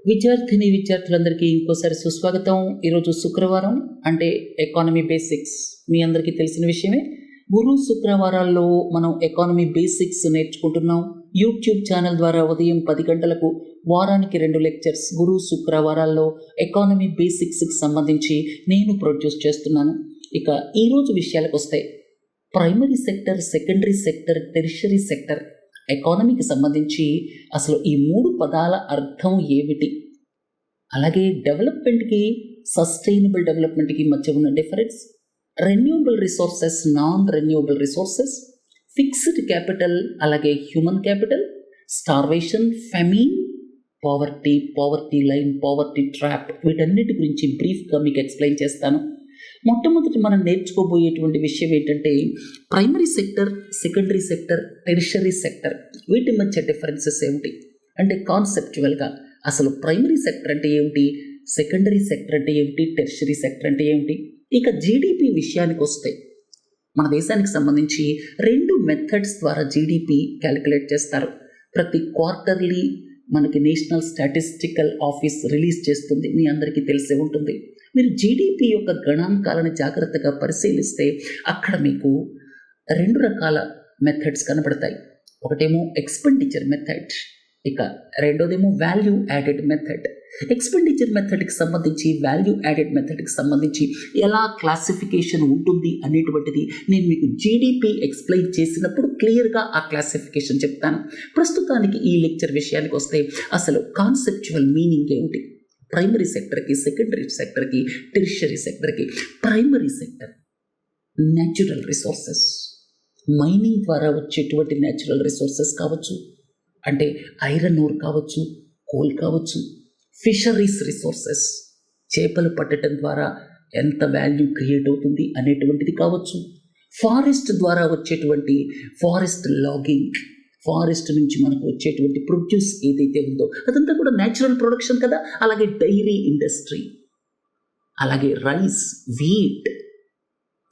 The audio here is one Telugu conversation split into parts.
విద్యార్థులందరికీ ఇంకోసారి సుస్వాగతం. ఈరోజు శుక్రవారం అంటే ఎకానమీ బేసిక్స్ మీ అందరికీ తెలిసిన విషయమే. గురు శుక్రవారాల్లో మనం ఎకానమీ బేసిక్స్ నేర్చుకుంటున్నాం. యూట్యూబ్ ఛానల్ ద్వారా ఉదయం 10 గంటలకు వారానికి 2 లెక్చర్స్ గురు శుక్రవారాల్లో ఎకానమీ బేసిక్స్కి సంబంధించి నేను ప్రొడ్యూస్ చేస్తున్నాను. ఇక ఈరోజు విషయాలకు వస్తే primary sector, secondary sector, tertiary sector ఎకానమీకి సంబంధించి అసలు ఈ 3 పదాల అర్థం ఏమిటి, అలాగే డెవలప్మెంట్కి, సస్టైనబుల్ డెవలప్మెంట్కి మధ్య ఉన్న difference, renewable resources, non renewable resources, fixed capital, అలాగే human capital, starvation, famine, poverty line, poverty trap, వీటన్నిటి గురించి బ్రీఫ్గా మీకు ఎక్స్ప్లెయిన్ చేస్తాను. మొట్టమొదటి మనం నేర్చుకోబోయేటువంటి విషయం ఏంటంటే primary sector, secondary sector, tertiary sector, వీటి మధ్య డిఫరెన్సెస్ ఏమిటి అంటే కాన్సెప్చువల్గా అసలు ప్రైమరీ సెక్టర్ అంటే ఏమిటి, సెకండరీ సెక్టర్ అంటే ఏమిటి, టెరిషరీ సెక్టర్ అంటే ఏమిటి. ఇక జీడిపి విషయానికి వస్తే మన దేశానికి సంబంధించి 2 మెథడ్స్ ద్వారా జీడిపి క్యాలిక్యులేట్ చేస్తారు. ప్రతి క్వార్టర్లీ మనకి నేషనల్ స్టాటిస్టికల్ ఆఫీస్ రిలీజ్ చేస్తుంది, మీ అందరికీ తెలిసే ఉంటుంది. మీరు జీడిపి యొక్క గణాంకాలను జాగ్రత్తగా పరిశీలిస్తే అక్కడ మీకు 2 రకాల మెథడ్స్ కనబడతాయి. ఒకటేమో ఎక్స్పెండిచర్ మెథడ్, ఇక రెండోదేమో వాల్యూ యాడెడ్ మెథడ్. ఎక్స్పెండిచర్ మెథడ్కి సంబంధించి, వాల్యూ యాడెడ్ మెథడ్కి సంబంధించి ఎలా క్లాసిఫికేషన్ ఉంటుంది అనేటువంటిది నేను మీకు జీడిపి ఎక్స్ప్లెయిన్ చేసినప్పుడు క్లియర్గా ఆ క్లాసిఫికేషన్ చెప్తాను. ప్రస్తుతానికి ఈ లెక్చర్ విషయానికి వస్తే అసలు కాన్సెప్చువల్ మీనింగ్ ఏమిటి ప్రైమరీ సెక్టర్కి, సెకండరీ సెక్టర్కి, టెరిషరీ సెక్టర్కి. Primary sector natural resources, mining ద్వారా వచ్చేటువంటి న్యాచురల్ రిసోర్సెస్ కావచ్చు, అంటే ఐరన్ ఓర్ కావచ్చు, కోల్ కావచ్చు, ఫిషరీస్ రిసోర్సెస్, చేపలు పట్టడం ద్వారా ఎంత వాల్యూ క్రియేట్ అవుతుంది అనేటువంటిది కావచ్చు, ఫారెస్ట్ ద్వారా వచ్చేటువంటి ఫారెస్ట్ లాగింగ్, ఫారెస్ట్ నుంచి మనకు వచ్చేటువంటి ప్రొడ్యూస్ ఏదైతే ఉందో అదంతా కూడా న్యాచురల్ ప్రొడక్షన్ కదా. అలాగే డైరీ ఇండస్ట్రీ, అలాగే రైస్, వీట్,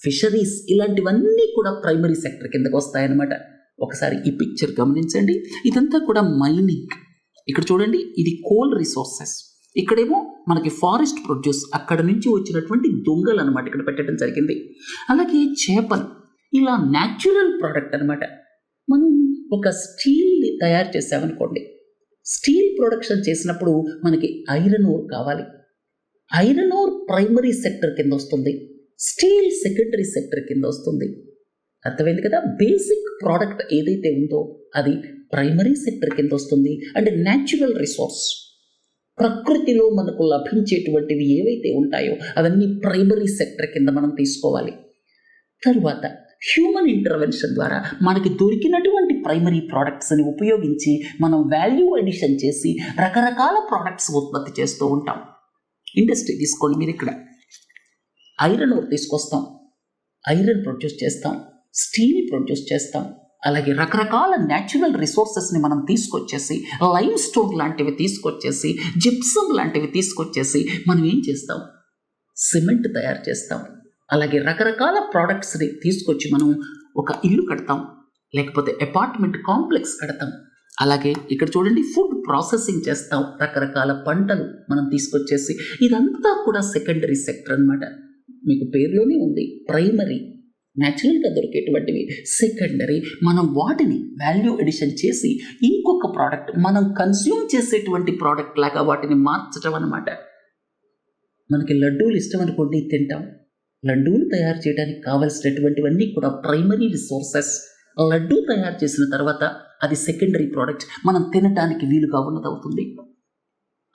ఫిషరీస్, ఇలాంటివన్నీ కూడా ప్రైమరీ సెక్టర్ కిందకు వస్తాయన్నమాట. ఒకసారి ఈ పిక్చర్ గమనించండి, ఇదంతా కూడా మైనింగ్. ఇక్కడ చూడండి, ఇది కోల్ రిసోర్సెస్, ఇక్కడేమో మనకి ఫారెస్ట్ ప్రొడ్యూస్, అక్కడ నుంచి వచ్చినటువంటి దొంగలు అనమాట ఇక్కడ పెట్టడం జరిగింది. అలాగే చేపలు, ఇలా న్యాచురల్ ప్రోడక్ట్ అనమాట. మనం ఒక స్టీల్ని తయారు చేసామనుకోండి, స్టీల్ ప్రొడక్షన్ చేసినప్పుడు మనకి ఐరన్ ఓర్ కావాలి. ఐరన్ ఓర్ ప్రైమరీ సెక్టర్ కింద వస్తుంది, స్టీల్ సెకండరీ సెక్టర్ కింద వస్తుంది. అర్థమైంది కదా. బేసిక్ ప్రోడక్ట్ ఏదైతే ఉందో అది ప్రైమరీ సెక్టర్ కింద వస్తుంది. అంటే న్యాచురల్ రిసోర్స్, ప్రకృతిలో మనకు లభించేటువంటివి ఏవైతే ఉంటాయో అవన్నీ ప్రైమరీ సెక్టర్ కింద మనం తీసుకోవాలి. తరువాత హ్యూమన్ ఇంటర్వెన్షన్ ద్వారా మనకి దొరికినటువంటి ప్రైమరీ ప్రోడక్ట్స్ని ఉపయోగించి మనం వాల్యూ ఎడిషన్ చేసి రకరకాల ప్రోడక్ట్స్ ఉత్పత్తి చేస్తూ ఉంటాం. ఇండస్ట్రీ తీసుకోండి, మీరు ఇక్కడ ఐరన్ ఓర్ తీసుకొస్తాం, ఐరన్ ప్రొడ్యూస్ చేస్తాం, స్టీల్ ప్రొడ్యూస్ చేస్తాం, అలాగే రకరకాల న్యాచురల్ రిసోర్సెస్ని మనం తీసుకొచ్చేసి, లైమ్ స్టోన్ లాంటివి తీసుకొచ్చేసి, జిప్సమ్ లాంటివి తీసుకొచ్చేసి మనం ఏం చేస్తాం, సిమెంట్ తయారు చేస్తాం. అలాగే రకరకాల ప్రోడక్ట్స్ని తీసుకొచ్చి మనం ఒక ఇల్లు కడతాం, లేకపోతే అపార్ట్మెంట్ కాంప్లెక్స్ కడతాం. అలాగే ఇక్కడ చూడండి, ఫుడ్ ప్రాసెసింగ్ చేస్తాం, రకరకాల పంటలు మనం తీసుకొచ్చేసి. ఇదంతా కూడా సెకండరీ సెక్టర్ అన్నమాట. మీకు పేరులోనే ఉంది, ప్రైమరీ న్యాచురల్గా దొరికేటువంటివి, సెకండరీ మనం వాటిని వాల్యూ ఎడిషన్ చేసి ఇంకొక ప్రోడక్ట్, మనం కన్స్యూమ్ చేసేటువంటి ప్రోడక్ట్ లాగా వాటిని మార్చడం అన్నమాట. మనకి లడ్డూలు ఇష్టం అనుకోండి, తింటాం. లడ్డూలు తయారు చేయడానికి కావలసినటువంటివన్నీ కూడా ప్రైమరీ రిసోర్సెస్. లడ్డూ తయారు చేసిన తర్వాత అది సెకండరీ ప్రోడక్ట్, మనం తినడానికి వీలుగా ఉన్నదవుతుంది.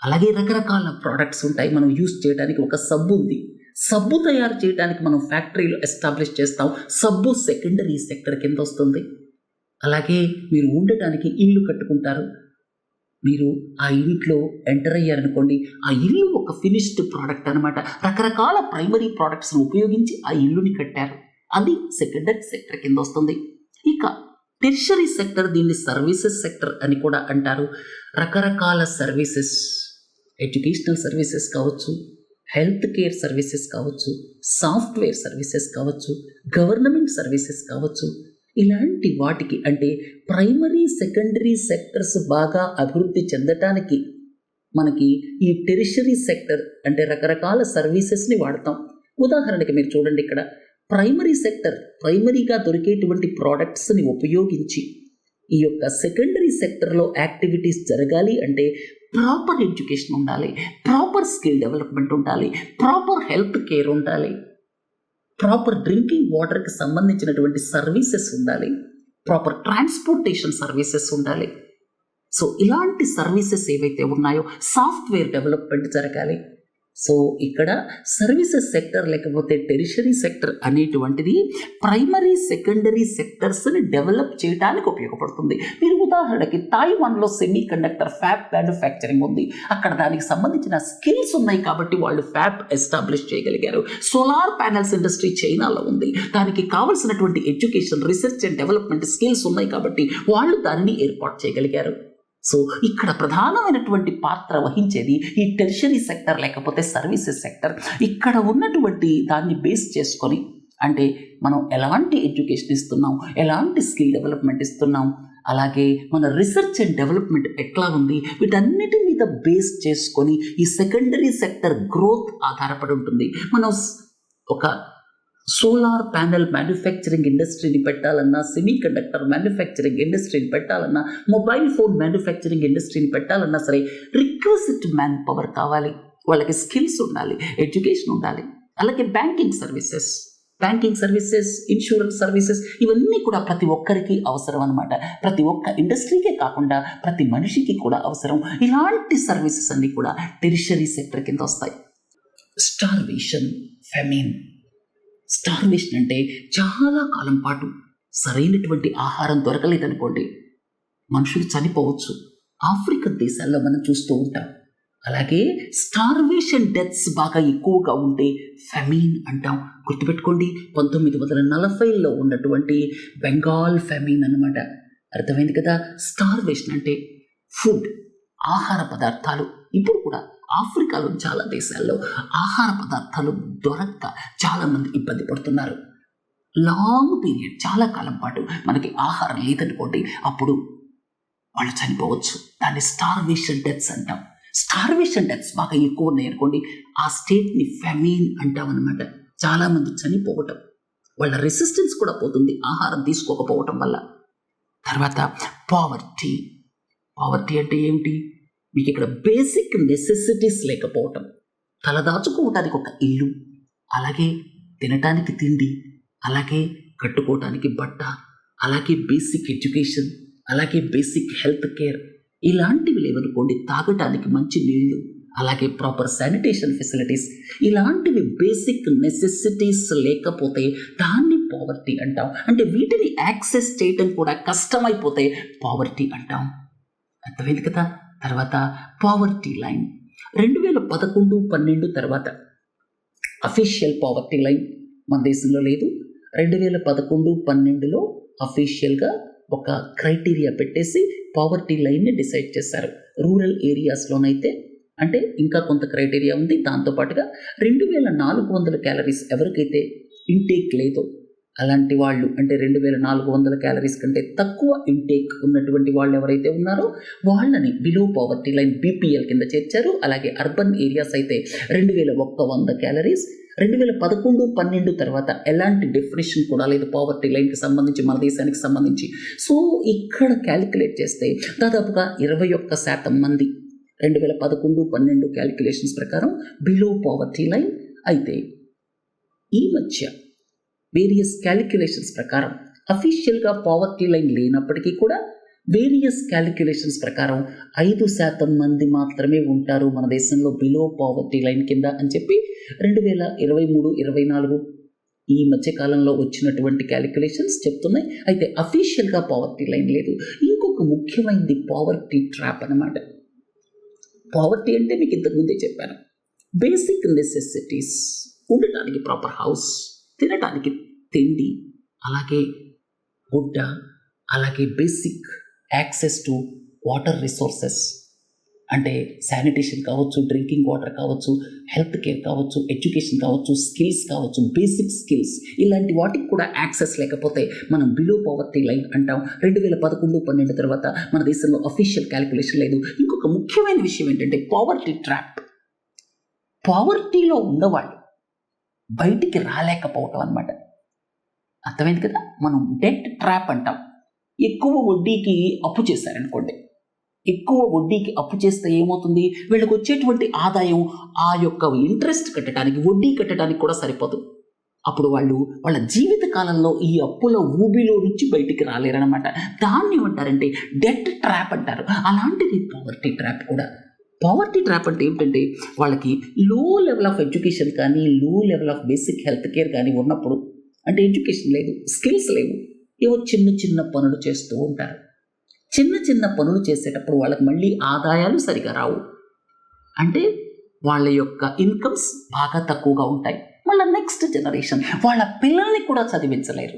అలాగే రకరకాల ప్రోడక్ట్స్ ఉంటాయి మనం యూజ్ చేయడానికి. ఒక సబ్బు ఉంది, సబ్బు తయారు చేయడానికి మనం ఫ్యాక్టరీలో ఎస్టాబ్లిష్ చేస్తాం, సబ్బు సెకండరీ సెక్టర్ కింద వస్తుంది. అలాగే మీరు ఉండటానికి ఇల్లు కట్టుకుంటారు, మీరు ఆ ఇంట్లో ఎంటర్ అయ్యారనుకోండి, ఆ ఇల్లు ఒక ఫినిష్డ్ ప్రోడక్ట్ అనమాట. రకరకాల ప్రైమరీ ప్రోడక్ట్స్ని ఉపయోగించి ఆ ఇల్లుని కట్టారు, అది సెకండరీ సెక్టర్ కింద వస్తుంది. ఇక టెరిషరీ సెక్టర్, దీన్ని సర్వీసెస్ సెక్టర్ అని కూడా అంటారు. రకరకాల సర్వీసెస్, ఎడ్యుకేషనల్ సర్వీసెస్ కావచ్చు, హెల్త్ కేర్ సర్వీసెస్ కావచ్చు, సాఫ్ట్వేర్ సర్వీసెస్ కావచ్చు, గవర్నమెంట్ సర్వీసెస్ కావచ్చు, ఇలాంటి వాటికి అంటే ప్రైమరీ సెకండరీ సెక్టర్స్ బాగా అభివృద్ధి చెందటానికి మనకి ఈ టెరిషరీ సెక్టర్ అంటే రకరకాల సర్వీసెస్ని వాడతాం. ఉదాహరణకి మీరు చూడండి, ఇక్కడ ప్రైమరీ సెక్టర్, ప్రైమరీగా దొరికేటువంటి ప్రోడక్ట్స్ని ఉపయోగించి ఈ యొక్క సెకండరీ సెక్టర్లో యాక్టివిటీస్ జరగాలి అంటే ప్రాపర్ ఎడ్యుకేషన్ ఉండాలి, ప్రాపర్ స్కిల్ డెవలప్మెంట్ ఉండాలి, ప్రాపర్ హెల్త్ కేర్ ఉండాలి, ప్రాపర్ డ్రింకింగ్ వాటర్కి సంబంధించినటువంటి సర్వీసెస్ ఉండాలి, ప్రాపర్ ట్రాన్స్పోర్టేషన్ సర్వీసెస్ ఉండాలి. సో ఇలాంటి సర్వీసెస్ ఏవైతే ఉన్నాయో సాఫ్ట్వేర్ డెవలప్మెంట్ జరగాలి. సో ఇక్కడ సర్వీసెస్ సెక్టర్ లేకపోతే టెరిషరీ సెక్టర్ అనేటువంటిది ప్రైమరీ సెకండరీ సెక్టర్స్ని డెవలప్ చేయడానికి ఉపయోగపడుతుంది. మీరు ఉదాహరణకి తైవాన్లో సెమీ కండక్టర్ ఫ్యాబ్ మ్యానుఫ్యాక్చరింగ్ ఉంది. అక్కడ దానికి సంబంధించిన స్కిల్స్ ఉన్నాయి కాబట్టి వాళ్ళు ఫ్యాబ్ ఎస్టాబ్లిష్ చేయగలిగారు. సోలార్ ప్యానెల్స్ ఇండస్ట్రీ చైనాలో ఉంది. దానికి కావాల్సినటువంటి education, research and development skills ఉన్నాయి కాబట్టి వాళ్ళు దాన్ని ఏర్పాటు చేయగలిగారు. సో ఇక్కడ ప్రధానమైనటువంటి పాత్ర వహించేది ఈ టెరిషరీ సెక్టర్ లేకపోతే సర్వీసెస్ సెక్టర్. ఇక్కడ ఉన్నటువంటి దాన్ని బేస్ చేసుకొని అంటే మనం ఎలాంటి ఎడ్యుకేషన్ ఇస్తున్నాం, ఎలాంటి స్కిల్ డెవలప్మెంట్ ఇస్తున్నాం, అలాగే మన రీసెర్చ్ అండ్ డెవలప్మెంట్ ఎట్లా ఉంది, వీటన్నిటి మీద బేస్ చేసుకొని ఈ సెకండరీ సెక్టర్ గ్రోత్ ఆధారపడి ఉంటుంది. మనం ఒక సోలార్ ప్యానెల్ మ్యానుఫ్యాక్చరింగ్ ఇండస్ట్రీని పెట్టాలన్నా, సెమీ కండక్టర్ మ్యానుఫ్యాక్చరింగ్ ఇండస్ట్రీని పెట్టాలన్నా, మొబైల్ ఫోన్ మ్యానుఫ్యాక్చరింగ్ ఇండస్ట్రీని పెట్టాలన్నా సరే రిక్వెస్ట్ మ్యాన్ పవర్ కావాలి, వాళ్ళకి స్కిల్స్ ఉండాలి, ఎడ్యుకేషన్ ఉండాలి. అలాగే బ్యాంకింగ్ సర్వీసెస్, ఇన్సూరెన్స్ సర్వీసెస్ ఇవన్నీ కూడా ప్రతి ఒక్కరికి అవసరం అనమాట. ప్రతి ఒక్క ఇండస్ట్రీకే కాకుండా ప్రతి మనిషికి కూడా అవసరం. ఇలాంటి సర్వీసెస్ అన్నీ కూడా టెరిషరీ సెక్టర్ కింద వస్తాయి. స్టార్వేషన్, ఫెమిన్. స్టార్వేషన్ అంటే చాలా కాలం పాటు సరైనటువంటి ఆహారం దొరకలేదనుకోండి, మనుషులు చనిపోవచ్చు. ఆఫ్రికన్ దేశాల్లో మనం చూస్తూ ఉంటాం. అలాగే స్టార్వేషన్ డెత్స్ బాగా ఎక్కువగా ఉంటే ఫెమిన్ అంటాం. గుర్తుపెట్టుకోండి, 1940లో ఉన్నటువంటి బెంగాల్ ఫెమిన్ అనమాట. అర్థమైంది కదా? స్టార్వేషన్ అంటే ఫుడ్, ఆహార పదార్థాలు. ఇప్పుడు కూడా ఆఫ్రికాలో చాలా దేశాల్లో ఆహార పదార్థాలు దొరక్క చాలామంది ఇబ్బంది పడుతున్నారు. లాంగ్ పీరియడ్, చాలా కాలం పాటు మనకి ఆహారం లేదనుకోండి, అప్పుడు వాళ్ళు చనిపోవచ్చు. దాన్ని స్టార్వేషన్ డెత్స్ అంటాం. స్టార్వేషన్ డెత్స్ బాగా ఎక్కువ ఉన్నాయి అనుకోండి, ఆ స్టేట్ని ఫెమిన్ అంటాం అనమాట. చాలామంది చనిపోవటం, వాళ్ళ రెసిస్టెన్స్ కూడా పోతుంది ఆహారం తీసుకోకపోవటం వల్ల. తర్వాత పావర్టీ అంటే ఏమిటి? మీకు ఇక్కడ బేసిక్ నెసెసిటీస్ లేకపోవటం, తలదాచుకోవటానికి ఒక ఇల్లు, అలాగే తినటానికి తిండి, అలాగే కట్టుకోవటానికి బట్ట, అలాగే బేసిక్ ఎడ్యుకేషన్, అలాగే బేసిక్ హెల్త్ కేర్ ఇలాంటివి లేవనుకోండి, తాగటానికి మంచి నీళ్లు, అలాగే ప్రాపర్ శానిటేషన్ ఫెసిలిటీస్, ఇలాంటివి బేసిక్ నెసెసిటీస్ లేకపోతే దాన్ని పావర్టీ అంటాం. అంటే వీటిని యాక్సెస్ చేయటం కూడా కష్టమైపోతే పావర్టీ అంటాం. అర్థమైంది కదా? తర్వాత పావర్టీ లైన్ 2011-12 తర్వాత అఫీషియల్ పావర్టీ లైన్ మన దేశంలో లేదు. 2011-12లో అఫీషియల్గా ఒక క్రైటీరియా పెట్టేసి పావర్టీ లైన్ని డిసైడ్ చేశారు. రూరల్ ఏరియాస్లోనైతే అంటే ఇంకా కొంత క్రైటీరియా ఉంది. దాంతోపాటుగా 2400 క్యాలరీస్ ఎవరికైతే ఇంటేక్ లేదో అలాంటి వాళ్ళు, అంటే 2400 క్యాలరీస్ కంటే తక్కువ ఇంటేక్ ఉన్నటువంటి వాళ్ళు ఎవరైతే ఉన్నారో వాళ్ళని బిలో పావర్టీ లైన్ BPL కింద చేర్చారు. అలాగే అర్బన్ ఏరియాస్ అయితే 2100 క్యాలరీస్. 2011-12 తర్వాత ఎలాంటి డెఫినేషన్ కూడా లేదు పావర్టీ లైన్కి సంబంధించి మన దేశానికి సంబంధించి. సో ఇక్కడ క్యాలిక్యులేట్ చేస్తే దాదాపుగా 21% మంది 2011-12 క్యాలిక్యులేషన్స్ ప్రకారం బిలో పావర్టీ లైన్. అయితే ఈ మధ్య వేరియస్ క్యాలిక్యులేషన్స్ ప్రకారం అఫీషియల్గా పావర్టీ లైన్ లేనప్పటికీ కూడా వేరియస్ క్యాలిక్యులేషన్స్ ప్రకారం 5% మంది మాత్రమే ఉంటారు మన దేశంలో బిలో పావర్టీ లైన్ కింద అని చెప్పి 2023-24 ఈ మధ్యకాలంలో వచ్చినటువంటి క్యాలిక్యులేషన్స్ చెప్తున్నాయి. అయితే అఫీషియల్గా పావర్టీ లైన్ లేదు. ఇంకొక ముఖ్యమైనది పావర్టీ ట్రాప్ అన్నమాట. పావర్టీ అంటే మీకు ఇంతకుముందే చెప్పాను, బేసిక్ నెసెసిటీస్, ఉండటానికి ప్రాపర్ హౌస్, తినడానికి తిండి, అలాగే గుడ్డ, అలాగే basic access to water resources, అంటే శానిటేషన్ కావచ్చు, డ్రింకింగ్ వాటర్ కావచ్చు, హెల్త్ కేర్ కావచ్చు, ఎడ్యుకేషన్ కావచ్చు, స్కిల్స్ కావచ్చు, బేసిక్ స్కిల్స్, ఇలాంటి వాటికి కూడా యాక్సెస్ లేకపోతే మనం బిలో పవర్టీ లైన్ అంటాం. 2011-12 తర్వాత మన దేశంలో అఫీషియల్ క్యాలిక్యులేషన్ లేదు. ఇంకొక ముఖ్యమైన విషయం ఏంటంటే పావర్టీ ట్రాప్. పావర్టీలో ఉన్నవాళ్ళు బయటికి రాలేకపోవటం అనమాట. అర్థమైంది కదా. మనం డెట్ ట్రాప్ అంటాం. ఎక్కువ వడ్డీకి అప్పు చేశారనుకోండి, ఎక్కువ వడ్డీకి అప్పు చేస్తే ఏమవుతుంది, వీళ్ళకి వచ్చేటువంటి ఆదాయం ఆ యొక్క ఇంట్రెస్ట్ కట్టడానికి, వడ్డీ కట్టడానికి కూడా సరిపోదు. అప్పుడు వాళ్ళు వాళ్ళ జీవిత కాలంలో ఈ అప్పుల ఊబిలో నుంచి బయటికి రాలేరనమాట. దాన్ని ఏమంటారంటే డెట్ ట్రాప్ అంటారు. అలాంటిది పావర్టీ ట్రాప్ కూడా. పావర్టీ ట్రాప్ అంటే ఏమిటంటే వాళ్ళకి లో లెవెల్ ఆఫ్ ఎడ్యుకేషన్ కానీ, లో level of basic health care కానీ ఉన్నప్పుడు, అంటే ఎడ్యుకేషన్ లేదు, స్కిల్స్ లేవు, ఏవో చిన్న చిన్న పనులు చేస్తూ ఉంటారు. చిన్న చిన్న పనులు చేసేటప్పుడు వాళ్ళకి మళ్ళీ ఆదాయాలు సరిగా రావు. అంటే వాళ్ళ యొక్క ఇన్కమ్స్ బాగా తక్కువగా ఉంటాయి. మళ్ళీ నెక్స్ట్ జనరేషన్ వాళ్ళ పిల్లల్ని కూడా చదివించలేరు.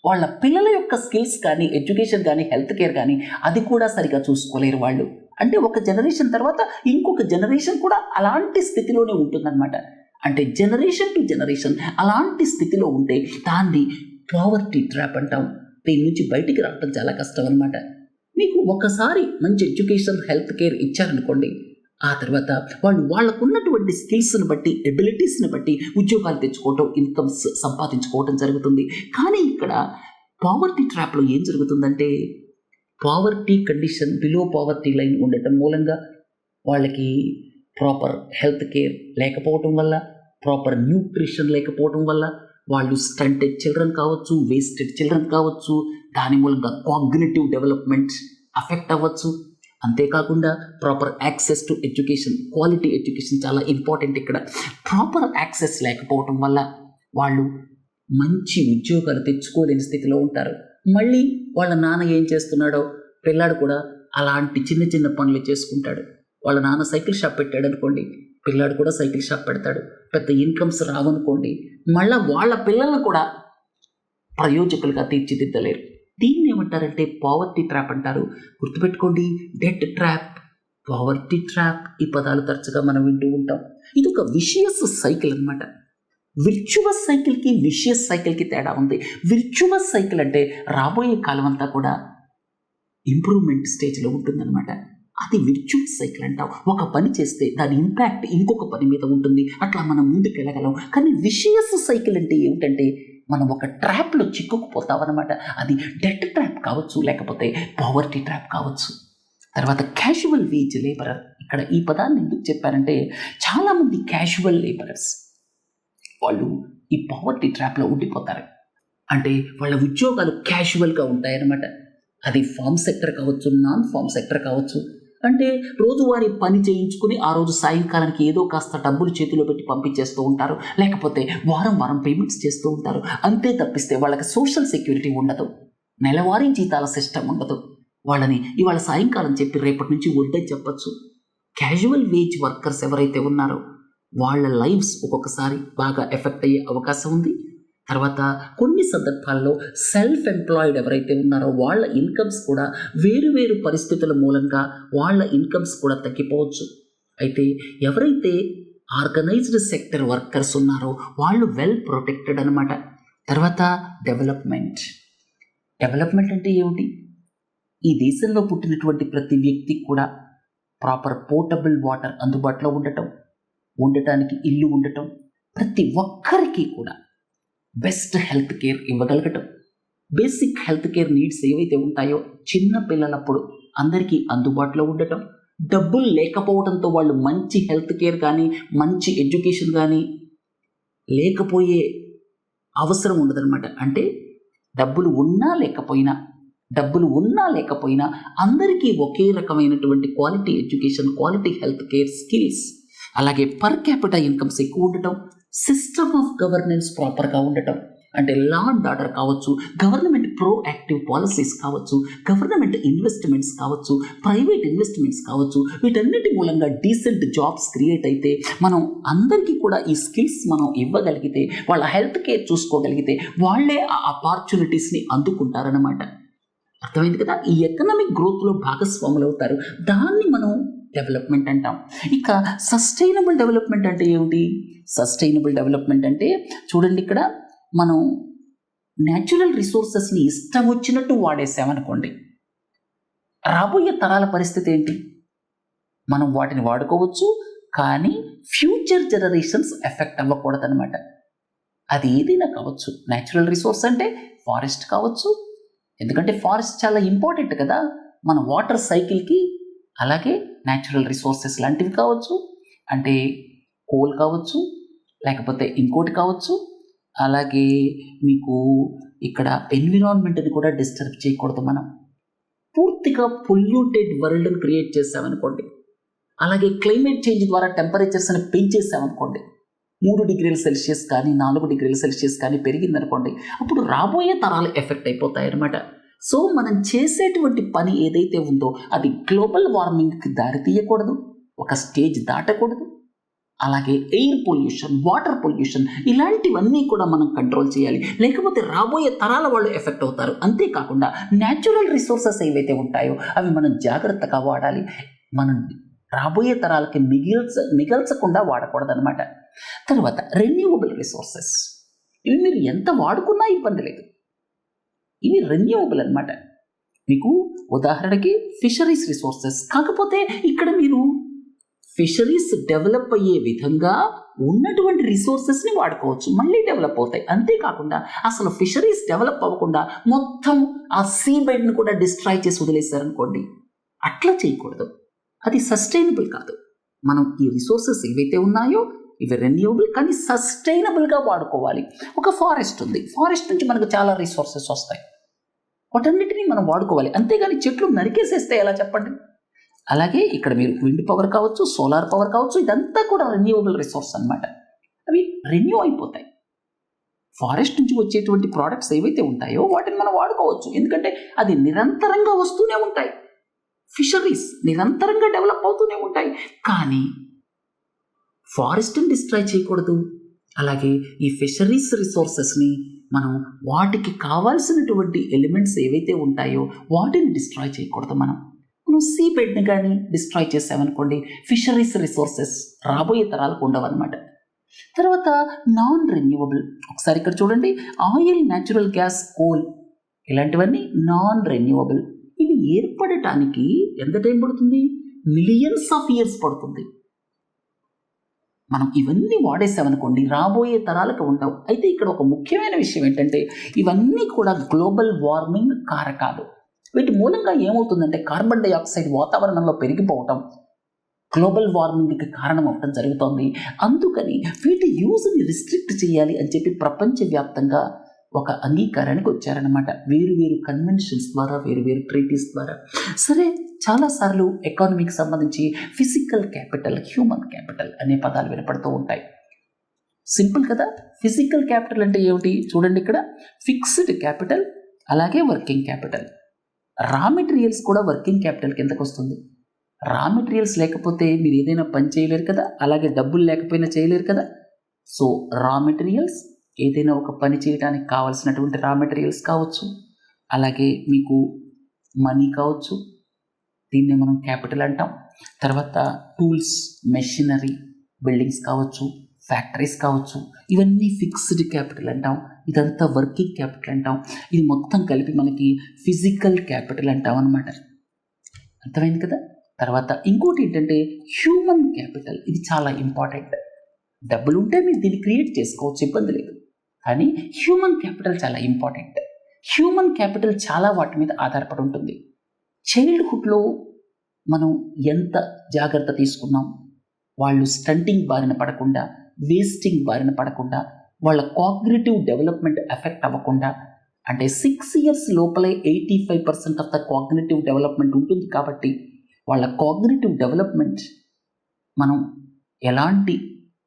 వాళ్ళ పిల్లల యొక్క స్కిల్స్ కానీ, ఎడ్యుకేషన్ కానీ, హెల్త్ కేర్ కానీ అది కూడా సరిగా చూసుకోలేరు వాళ్ళు. అంటే ఒక జనరేషన్ తర్వాత ఇంకొక జనరేషన్ కూడా అలాంటి స్థితిలోనే ఉంటుందన్నమాట. అంటే జనరేషన్ టు జనరేషన్ అలాంటి స్థితిలో ఉంటే దాన్ని పావర్టీ ట్రాప్ అంటాం. దీని నుంచి బయటికి రావడం చాలా కష్టం అనమాట. మీకు ఒకసారి మంచి ఎడ్యుకేషన్, హెల్త్ కేర్ ఇచ్చారనుకోండి, ఆ తర్వాత వాళ్ళు వాళ్ళకున్నటువంటి స్కిల్స్ని బట్టి, ఎబిలిటీస్ని బట్టి ఉద్యోగాలు తెచ్చుకోవటం, ఇన్కమ్స్ సంపాదించుకోవటం జరుగుతుంది. కానీ ఇక్కడ పావర్టీ ట్రాప్లో ఏం జరుగుతుందంటే poverty condition, below poverty line ఉండటం మూలంగా వాళ్ళకి ప్రాపర్ హెల్త్ కేర్ లేకపోవటం వల్ల, ప్రాపర్ న్యూట్రిషన్ లేకపోవటం వల్ల వాళ్ళు స్టంటెడ్ చిల్డ్రన్ కావచ్చు, వేస్టెడ్ చిల్డ్రన్ కావచ్చు, దాని మూలంగా కాగ్నిటివ్ డెవలప్మెంట్ అఫెక్ట్ అవ్వచ్చు. అంతేకాకుండా proper access to education, quality education చాలా ఇంపార్టెంట్ ఇక్కడ. ప్రాపర్ యాక్సెస్ లేకపోవటం వల్ల వాళ్ళు మంచి ఉద్యోగాలు తెచ్చుకోలేని స్థితిలో ఉంటారు. మళ్ళీ వాళ్ళ నాన్న ఏం చేస్తున్నాడో పిల్లాడు కూడా అలాంటి చిన్న చిన్న పనులు చేసుకుంటాడు. వాళ్ళ నాన్న సైకిల్ షాప్ పెట్టాడు అనుకోండి, పిల్లాడు కూడా సైకిల్ షాప్ పెడతాడు. పెద్ద ఇన్కమ్స్ రావనుకోండి, మళ్ళీ వాళ్ళ పిల్లలను కూడా ప్రయోజకులుగా తీర్చిదిద్దలేరు. దీన్ని ఏమంటారంటే పావర్టీ ట్రాప్ అంటారు. గుర్తుపెట్టుకోండి, డెట్ ట్రాప్, పావర్టీ ట్రాప్, ఈ పదాలు తరచుగా మనం వింటూ ఉంటాం. ఇది ఒక విషియస్ సైకిల్ అనమాట. విర్చువస్ సైకిల్కి విషియస్ సైకిల్కి తేడా ఉంది. విర్చువస్ సైకిల్ అంటే రాబోయే కాలం అంతా కూడా ఇంప్రూవ్మెంట్ స్టేజ్లో ఉంటుందన్నమాట. అది విర్చువస్ సైకిల్ అంటాం. ఒక పని చేస్తే దాని ఇంపాక్ట్ ఇంకొక పని మీద ఉంటుంది, అట్లా మనం ముందుకు వెళ్ళగలం. కానీ విషియస్ సైకిల్ అంటే ఏమిటంటే మనం ఒక ట్రాప్లో చిక్కుకుపోతాం అనమాట. అది డెట్ ట్రాప్ కావచ్చు, లేకపోతే పావర్టీ ట్రాప్ కావచ్చు. తర్వాత క్యాజువల్ వేజ్ లేబరర్. ఇక్కడ ఈ పదాన్ని ఎందుకు చెప్పారంటే చాలామంది క్యాజువల్ లేబరర్స్ వాళ్ళు ఈ పావర్టీ ట్రాప్లో ఉండిపోతారు. అంటే వాళ్ళ ఉద్యోగాలు క్యాజువల్గా ఉంటాయన్నమాట. అది ఫార్మ్ సెక్టర్ కావచ్చు, నాన్ ఫార్మ్ సెక్టర్ కావచ్చు. అంటే రోజువారీ పని చేయించుకుని ఆ రోజు సాయంకాలానికి ఏదో కాస్త డబ్బులు చేతిలో పెట్టి పంపించేస్తూ ఉంటారు, లేకపోతే వారం వారం పేమెంట్స్ చేస్తూ ఉంటారు. అంతే తప్పిస్తే వాళ్ళకి సోషల్ సెక్యూరిటీ ఉండదు, నెలవారీ జీతాల సిస్టమ్ ఉండదు. వాళ్ళని ఇవాళ సాయంకాలం చెప్పి రేపటి నుంచి వడ్డని చెప్పచ్చు. క్యాజువల్ వేజ్ వర్కర్స్ ఎవరైతే ఉన్నారో వాళ్ళ లైఫ్స్ ఒక్కొక్కసారి బాగా ఎఫెక్ట్ అయ్యే అవకాశం ఉంది. తర్వాత కొన్ని సందర్భాల్లో సెల్ఫ్ ఎంప్లాయిడ్ ఎవరైతే ఉన్నారో వాళ్ళ ఇన్కమ్స్ కూడా వేరు వేరు పరిస్థితుల మూలంగా వాళ్ళ ఇన్కమ్స్ కూడా తగ్గిపోవచ్చు. అయితే ఎవరైతే ఆర్గనైజ్డ్ సెక్టర్ వర్కర్స్ ఉన్నారో వాళ్ళు వెల్ ప్రొటెక్టెడ్ అనమాట. తర్వాత డెవలప్మెంట్. డెవలప్మెంట్ అంటే ఏమిటి? ఈ దేశంలో పుట్టినటువంటి ప్రతి వ్యక్తికి కూడా ప్రాపర్ పోర్టబుల్ వాటర్ అందుబాటులో ఉండటానికి ఇల్లు ఉండటం, ప్రతి ఒక్కరికి కూడా బెస్ట్ హెల్త్ కేర్ ఇవ్వగలగటం, బేసిక్ హెల్త్ కేర్ నీడ్స్ ఏవైతే ఉంటాయో చిన్న పిల్లలప్పుడు అందరికీ అందుబాటులో ఉండటం, డబ్బులు లేకపోవడంతో వాళ్ళు మంచి హెల్త్ కేర్ కానీ మంచి ఎడ్యుకేషన్ కానీ లేకపోయే అవసరం ఉండదన్నమాట. అంటే డబ్బులు ఉన్నా లేకపోయినా అందరికీ ఒకే రకమైనటువంటి quality education, quality health care, skills, అలాగే పర్ క్యాపిటల్ ఇన్కమ్స్ ఎక్కువ ఉండటం, సిస్టమ్ ఆఫ్ గవర్నెన్స్ ప్రాపర్గా ఉండటం. అంటే లా అండ్ ఆర్డర్ కావచ్చు, గవర్నమెంట్ ప్రోయాక్టివ్ పాలసీస్ కావచ్చు, గవర్నమెంట్ ఇన్వెస్ట్మెంట్స్ కావచ్చు, ప్రైవేట్ ఇన్వెస్ట్మెంట్స్ కావచ్చు, వీటన్నిటి మూలంగా డీసెంట్ జాబ్స్ క్రియేట్ అయితే మనం అందరికీ కూడా ఈ స్కిల్స్ మనం ఇవ్వగలిగితే, వాళ్ళ హెల్త్ కేర్ చూసుకోగలిగితే వాళ్ళే ఆ ఆపర్చునిటీస్ని అందుకుంటారన్నమాట. అర్థమైంది కదా. ఈ ఎకనామిక్ గ్రోత్లో భాగస్వాములు అవుతారు. దాన్ని మనం డెవలప్మెంట్ అంటాం. ఇక సస్టైనబుల్ డెవలప్మెంట్ అంటే ఏమిటి? సస్టైనబుల్ డెవలప్మెంట్ అంటే చూడండి, ఇక్కడ మనం న్యాచురల్ రిసోర్సెస్ని ఇష్టం వచ్చినట్టు వాడేసామనుకోండి, రాబోయే తరాల పరిస్థితి ఏంటి? మనం వాటిని వాడుకోవచ్చు, కానీ ఫ్యూచర్ జనరేషన్స్ ఎఫెక్ట్ అవ్వకూడదనమాట. అది ఏదైనా కావచ్చు. న్యాచురల్ రిసోర్స్ అంటే ఫారెస్ట్ కావచ్చు, ఎందుకంటే ఫారెస్ట్ చాలా ఇంపార్టెంట్ కదా మన వాటర్ సైకిల్కి. అలాగే న్యాచురల్ రిసోర్సెస్ లాంటివి కావచ్చు, అంటే కోల్ కావచ్చు, లేకపోతే ఇంకోటి కావచ్చు. అలాగే మీకు ఇక్కడ ఎన్విరాన్మెంట్ని కూడా డిస్టర్బ్ చేయకూడదు. మనం పూర్తిగా పొల్యూటెడ్ వరల్డ్ని క్రియేట్ చేసామనుకోండి, అలాగే క్లైమేట్ చేంజ్ ద్వారా టెంపరేచర్స్ని పెంచేసామనుకోండి, 3 డిగ్రీల సెల్సియస్ కానీ 4 డిగ్రీల సెల్సియస్ కానీ పెరిగిందనుకోండి, అప్పుడు రాబోయే తరాలు ఎఫెక్ట్ అయిపోతాయి అన్నమాట. సో మనం చేసేటువంటి పని ఏదైతే ఉందో అది గ్లోబల్ వార్మింగ్కి దారి తీయకూడదు, ఒక స్టేజ్ దాటకూడదు. అలాగే ఎయిర్ పొల్యూషన్, వాటర్ పొల్యూషన్, ఇలాంటివన్నీ కూడా మనం కంట్రోల్ చేయాలి, లేకపోతే రాబోయే తరాల వాళ్ళు ఎఫెక్ట్ అవుతారు. అంతేకాకుండా న్యాచురల్ రిసోర్సెస్ ఏవైతే ఉంటాయో అవి మనం జాగ్రత్తగా వాడాలి. మనం రాబోయే తరాలకి మిగల్చకుండా వాడకూడదనమాట. తర్వాత రెన్యూవబుల్ రిసోర్సెస్, ఇవి మీరు ఎంత వాడుకున్నా ఇబ్బంది లేదు, ఇవి రెన్యూవబుల్ అనమాట. మీకు ఉదాహరణకి ఫిషరీస్ రిసోర్సెస్, కాకపోతే ఇక్కడ మీరు ఫిషరీస్ డెవలప్ అయ్యే విధంగా ఉన్నటువంటి రిసోర్సెస్ని వాడుకోవచ్చు, మళ్ళీ డెవలప్ అవుతాయి. అంతేకాకుండా అసలు ఫిషరీస్ డెవలప్ అవ్వకుండా మొత్తం ఆ సీ బెడ్ని కూడా డిస్ట్రాయ్ చేసి వదిలేశారనుకోండి, అట్లా చేయకూడదు, అది సస్టైనబుల్ కాదు. మనం ఈ రిసోర్సెస్ ఏవైతే ఉన్నాయో ఇవి రెన్యూవబుల్ కానీ సస్టైనబుల్గా వాడుకోవాలి. ఒక ఫారెస్ట్ ఉంది, ఫారెస్ట్ నుంచి మనకు చాలా రిసోర్సెస్ వస్తాయి, వాటన్నిటినీ మనం వాడుకోవాలి. అంతేగాని చెట్లు నరికేసేస్తే ఎలా చెప్పండి? అలాగే ఇక్కడ మీరు విండ్ పవర్ కావచ్చు, సోలార్ పవర్ కావచ్చు, ఇదంతా కూడా రెన్యూవబుల్ రిసోర్స్ అనమాట. అవి రెన్యూ అయిపోతాయి. ఫారెస్ట్ నుంచి వచ్చేటువంటి ప్రోడక్ట్స్ ఏవైతే ఉంటాయో వాటిని మనం వాడుకోవచ్చు, ఎందుకంటే అది నిరంతరంగా వస్తూనే ఉంటాయి. ఫిషరీస్ నిరంతరంగా డెవలప్ అవుతూనే ఉంటాయి, కానీ ఫారెస్ట్ని డిస్ట్రాయ్ చేయకూడదు. అలాగే ఈ ఫిషరీస్ రిసోర్సెస్ని మనం వాటికి కావాల్సినటువంటి ఎలిమెంట్స్ ఏవైతే ఉంటాయో వాటిని డిస్ట్రాయ్ చేయకూడదు. మనం సీ బెడ్ని కానీ డిస్ట్రాయ్ చేసామనుకోండి, ఫిషరీస్ రిసోర్సెస్ రాబోయే తరాలకు ఉండవన్నమాట. తర్వాత నాన్ రెన్యూవబుల్, ఒకసారి ఇక్కడ చూడండి, ఆయిల్, న్యాచురల్ గ్యాస్, కోల్, ఇలాంటివన్నీ నాన్ రెన్యూవబుల్. ఇవి ఏర్పడటానికి ఎంత టైం పడుతుంది? మిలియన్స్ ఆఫ్ ఇయర్స్ పడుతుంది. మనం ఇవన్నీ వాడేసామనుకోండి రాబోయే తరాలకు ఉండవు. అయితే ఇక్కడ ఒక ముఖ్యమైన విషయం ఏంటంటే ఇవన్నీ కూడా గ్లోబల్ వార్మింగ్ కారకాలు. వీటి మూలంగా ఏమవుతుందంటే కార్బన్ డైఆక్సైడ్ వాతావరణంలో పెరిగిపోవటం గ్లోబల్ వార్మింగ్కి కారణం అవటం జరుగుతోంది. అందుకని వీటి యూజ్ని రిస్ట్రిక్ట్ చేయాలి అని చెప్పి ప్రపంచవ్యాప్తంగా ఒక అంగీకారానికి వచ్చారనమాట, వేరు కన్వెన్షన్స్ ద్వారా, వేరు ట్రీటీస్ ద్వారా. సరే, చాలాసార్లు ఎకానమీకి సంబంధించి ఫిజికల్ క్యాపిటల్, హ్యూమన్ క్యాపిటల్ అనే పదాలు వినపడుతూ ఉంటాయి. సింపుల్ కదా, ఫిజికల్ క్యాపిటల్ అంటే ఏమిటి? చూడండి, ఇక్కడ ఫిక్స్డ్ క్యాపిటల్, అలాగే వర్కింగ్ క్యాపిటల్. రా మెటీరియల్స్ కూడా వర్కింగ్ క్యాపిటల్ కిందకు వస్తుంది. రా మెటీరియల్స్ లేకపోతే మీరు ఏదైనా పని చేయలేరు కదా, అలాగే డబ్బులు లేకపోయినా చేయలేరు కదా. సో రా మెటీరియల్స్, ఏదైనా ఒక పని చేయడానికి కావాల్సినటువంటి రా మెటీరియల్స్ కావచ్చు, అలాగే మీకు మనీ కావచ్చు, దీన్నే మనం క్యాపిటల్ అంటాం. తర్వాత టూల్స్, మెషినరీ, బిల్డింగ్స్ కావచ్చు, ఫ్యాక్టరీస్ కావచ్చు, ఇవన్నీ ఫిక్స్డ్ క్యాపిటల్ అంటాం. ఇదంతా వర్కింగ్ క్యాపిటల్ అంటాం. ఇది మొత్తం కలిపి మనకి ఫిజికల్ క్యాపిటల్ అంటాం అనమాట. అర్థమైంది కదా. తర్వాత ఇంకోటి ఏంటంటే హ్యూమన్ క్యాపిటల్. ఇది చాలా ఇంపార్టెంట్. డబ్బులు ఉంటే మీరు దీన్ని క్రియేట్ చేసుకోవచ్చు, ఇబ్బంది లేదు, కానీ హ్యూమన్ క్యాపిటల్ చాలా ఇంపార్టెంట్. హ్యూమన్ క్యాపిటల్ చాలా వాటి మీద ఆధారపడి ఉంటుంది. చైల్డ్హుడ్లో మనం ఎంత జాగ్రత్త తీసుకున్నాం, వాళ్ళు స్టంటింగ్ బారిన పడకుండా, వేస్టింగ్ బారిన పడకుండా, వాళ్ళ కాగ్నిటివ్ డెవలప్మెంట్ ఎఫెక్ట్ అవ్వకుండా, అంటే 6 years లోపలే 85% ఆఫ్ ద కాగ్నిటివ్ డెవలప్మెంట్ ఉంటుంది. కాబట్టి వాళ్ళ కాగ్నిటివ్ డెవలప్మెంట్ మనం ఎలాంటి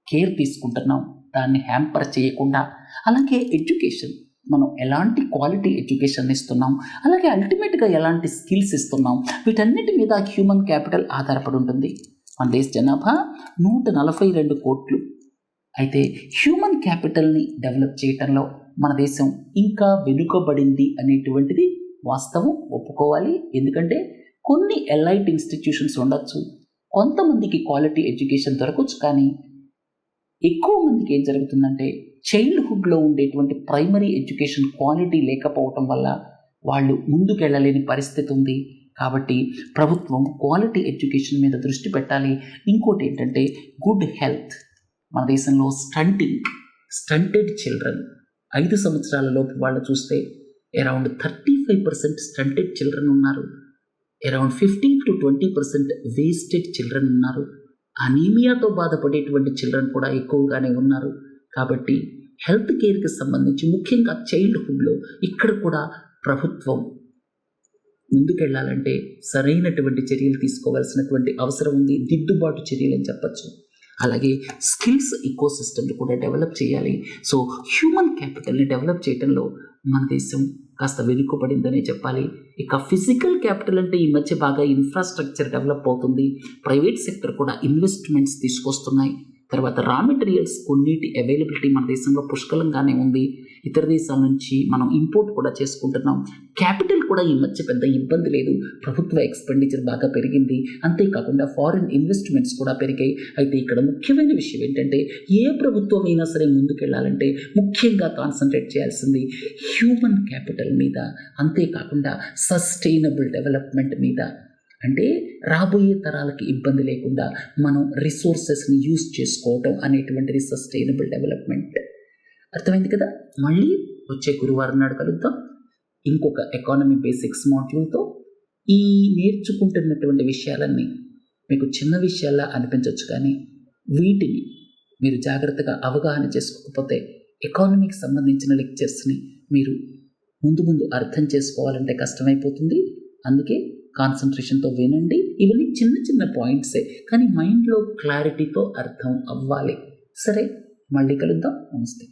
కేర్ తీసుకుంటున్నాం, దాన్ని హ్యాంపర్ చేయకుండా, అలాగే ఎడ్యుకేషన్ మనం ఎలాంటి క్వాలిటీ ఎడ్యుకేషన్ ఇస్తున్నాం, అలాగే అల్టిమేట్గా ఎలాంటి స్కిల్స్ ఇస్తున్నాం, వీటన్నిటి మీద హ్యూమన్ క్యాపిటల్ ఆధారపడి ఉంటుంది. మన దేశ జనాభా 142 కోట్లు. అయితే హ్యూమన్ క్యాపిటల్ని డెవలప్ చేయటంలో మన దేశం ఇంకా వెనుకబడింది అనేటువంటిది వాస్తవం, ఒప్పుకోవాలి. ఎందుకంటే కొన్ని ఎలైట్ ఇన్స్టిట్యూషన్స్ ఉండొచ్చు, కొంతమందికి క్వాలిటీ ఎడ్యుకేషన్ దొరకవచ్చు, కానీ ఎక్కువ మందికి ఏం జరుగుతుందంటే చైల్డ్హుడ్లో ఉండేటువంటి ప్రైమరీ ఎడ్యుకేషన్ క్వాలిటీ లేకపోవటం వల్ల వాళ్ళు ముందుకెళ్ళలేని పరిస్థితి ఉంది. కాబట్టి ప్రభుత్వం క్వాలిటీ ఎడ్యుకేషన్ మీద దృష్టి పెట్టాలి. ఇంకోటి ఏంటంటే గుడ్ హెల్త్. మన దేశంలో స్టంటెడ్ చిల్డ్రన్ 5 సంవత్సరాల లోపు వాళ్ళు చూస్తే అరౌండ్ 35% స్టంటెడ్ చిల్డ్రన్ ఉన్నారు. అరౌండ్ 15-20% వేస్టెడ్ చిల్డ్రన్ ఉన్నారు. అనీమియాతో బాధపడేటువంటి చిల్డ్రన్ కూడా ఎక్కువగానే ఉన్నారు. కాబట్టి హెల్త్ కేర్కి సంబంధించి ముఖ్యంగా చైల్డ్హుడ్లో ఇక్కడ కూడా ప్రభుత్వం ముందుకెళ్లాలంటే సరైనటువంటి చర్యలు తీసుకోవాల్సినటువంటి అవసరం ఉంది. దిద్దుబాటు చర్యలు అని చెప్పచ్చు. అలాగే స్కిల్స్ ఇకోసిస్టమ్ని కూడా డెవలప్ చేయాలి. సో హ్యూమన్ క్యాపిటల్ని డెవలప్ చేయడంలో మన దేశం కాస్త వెనుకబడిందనే చెప్పాలి. ఇక ఫిజికల్ క్యాపిటల్ అంటే ఈ మధ్య బాగా ఇన్ఫ్రాస్ట్రక్చర్ డెవలప్ అవుతుంది. ప్రైవేట్ సెక్టర్ కూడా ఇన్వెస్ట్మెంట్స్ తీసుకొస్తున్నాయి. తర్వాత రా మెటీరియల్స్ కొన్నిటి అవైలబిలిటీ మన దేశంలో పుష్కలంగానే ఉంది. ఇతర దేశాల నుంచి మనం ఇంపోర్ట్ కూడా చేసుకుంటున్నాం. క్యాపిటల్ కూడా ఈ మధ్య పెద్ద ఇబ్బంది లేదు. ప్రభుత్వ ఎక్స్పెండిచర్ బాగా పెరిగింది. అంతేకాకుండా ఫారిన్ ఇన్వెస్ట్మెంట్స్ కూడా పెరిగాయి. అయితే ఇక్కడ ముఖ్యమైన విషయం ఏంటంటే ఏ ప్రభుత్వం అయినా సరే ముందుకెళ్ళాలంటే ముఖ్యంగా కాన్సన్ట్రేట్ చేయాల్సింది హ్యూమన్ క్యాపిటల్ మీద, అంతేకాకుండా సస్టైనబుల్ డెవలప్మెంట్ మీద. అంటే రాబోయే తరాలకి ఇబ్బంది లేకుండా మనం రిసోర్సెస్ని యూజ్ చేసుకోవటం అనేటువంటిది సస్టైనబుల్ డెవలప్మెంట్. అర్థమైంది కదా? మళ్ళీ వచ్చే గురువారం నాడు కలుద్దాం ఇంకొక ఎకానమీ బేసిక్స్ మాడ్యూల్తో. ఈ నేర్చుకుంటున్నటువంటి విషయాలన్నీ మీకు చిన్న విషయాల్లా అనిపించవచ్చు, కానీ వీటిని మీరు జాగ్రత్తగా అవగాహన చేసుకోకపోతే ఎకానమీకి సంబంధించిన లెక్చర్స్ని మీరు ముందు అర్థం చేసుకోవాలంటే కష్టమైపోతుంది. అందుకే కాన్సన్ట్రేషన్తో వినండి. ఇవన్నీ చిన్న పాయింట్సే, కానీ మైండ్లో క్లారిటీతో అర్థం అవ్వాలి. సరే, మళ్ళీ కలుద్దాం. నమస్తే.